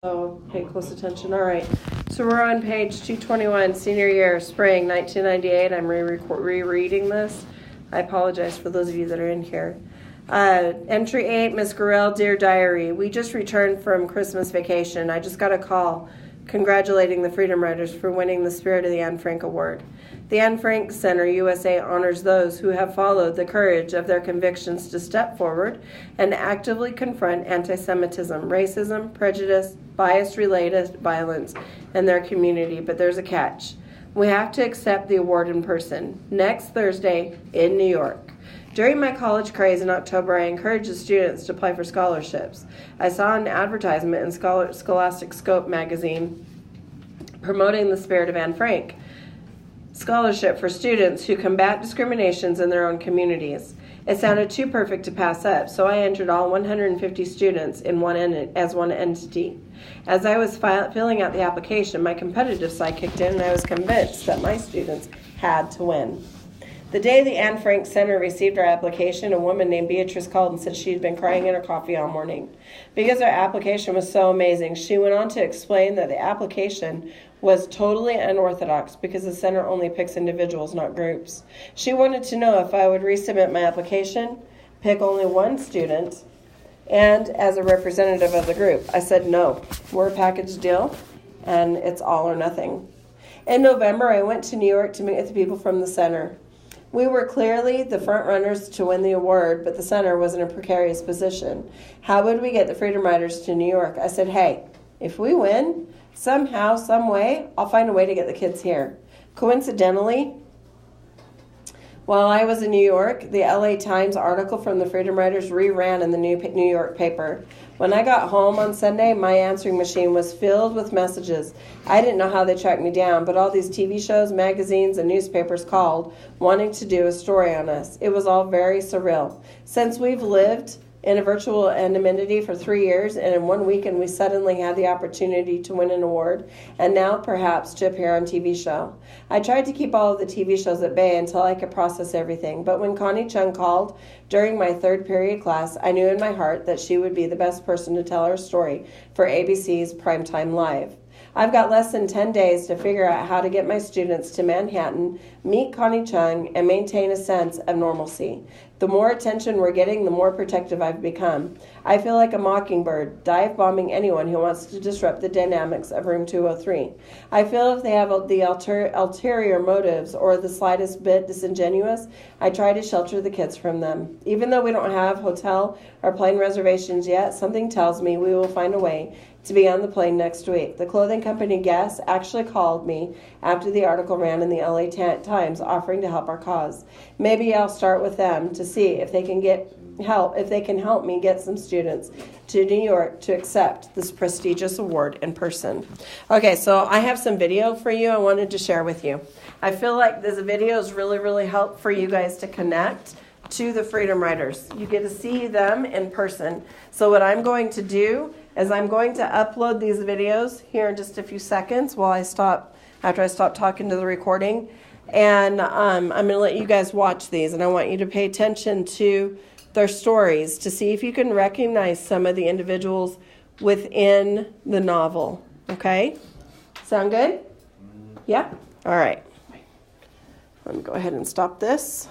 So pay close attention. All right. So we're on page 221, senior year, spring 1998. I'm rereading this. I apologize for those of you that are in here. Entry 8, Miss Gorell, Dear Diary. We just returned from Christmas vacation. I just got a call congratulating the Freedom Riders for winning the Spirit of the Anne Frank Award. The Anne Frank Center USA honors those who have followed the courage of their convictions to step forward and actively confront anti-Semitism, racism, prejudice, bias-related violence in their community. But there's a catch. We have to accept the award in person next Thursday in New York. During my college craze in October, I encouraged the students to apply for scholarships. I saw an advertisement in Scholastic Scope magazine promoting the Spirit of Anne Frank scholarship for students who combat discriminations in their own communities. It sounded too perfect to pass up, so I entered all 150 students in as one entity. As I was filling out the application, my competitive side kicked in, and I was convinced that my students had to win. The day the Anne Frank Center received our application, a woman named Beatrice called and said she'd been crying in her coffee all morning. Because our application was so amazing, she went on to explain that the application was totally unorthodox because the center only picks individuals, not groups. She wanted to know if I would resubmit my application, pick only one student, and as a representative of the group. I said no. We're a package deal, and it's all or nothing. In November, I went to New York to meet with the people from the center. We were clearly the front runners to win the award, but the center was in a precarious position. How would we get the Freedom Riders to New York? I said, hey, if we win, somehow, some way, I'll find a way to get the kids here. Coincidentally, while I was in New York, the LA Times article from the Freedom Riders reran in the New York paper. When I got home on Sunday, my answering machine was filled with messages. I didn't know how they tracked me down, but all these TV shows, magazines, and newspapers called, wanting to do a story on us. It was all very surreal. Since we've lived in a virtual anonymity for 3 years, and in 1 weekend we suddenly had the opportunity to win an award, and now perhaps to appear on TV show. I tried to keep all of the TV shows at bay until I could process everything, but when Connie Chung called during my third period class, I knew in my heart that she would be the best person to tell her story for ABC's Primetime Live. I've got less than 10 days to figure out how to get my students to Manhattan, meet Connie Chung, and maintain a sense of normalcy. The more attention we're getting, the more protective I've become. I feel like a mockingbird, dive-bombing anyone who wants to disrupt the dynamics of Room 203. I feel if they have the ulterior motives or the slightest bit disingenuous, I try to shelter the kids from them. Even though we don't have hotel or plane reservations yet, something tells me we will find a way to be on the plane next week. The clothing company Guess actually called me after the article ran in the LA Times offering to help our cause. Maybe I'll start with them to see if they can help me get some students to New York to accept this prestigious award in person. Okay, so I have some video for you I wanted to share with you. I feel like this video is really help for you guys to connect to the Freedom Riders. You get to see them in person. So what I'm going to do is I'm going to upload these videos here in just a few seconds after I stop talking to the recording. And I'm going to let you guys watch these. And I want you to pay attention to their stories to see if you can recognize some of the individuals within the novel. Okay? Sound good? Yeah? All right. Let me go ahead and stop this.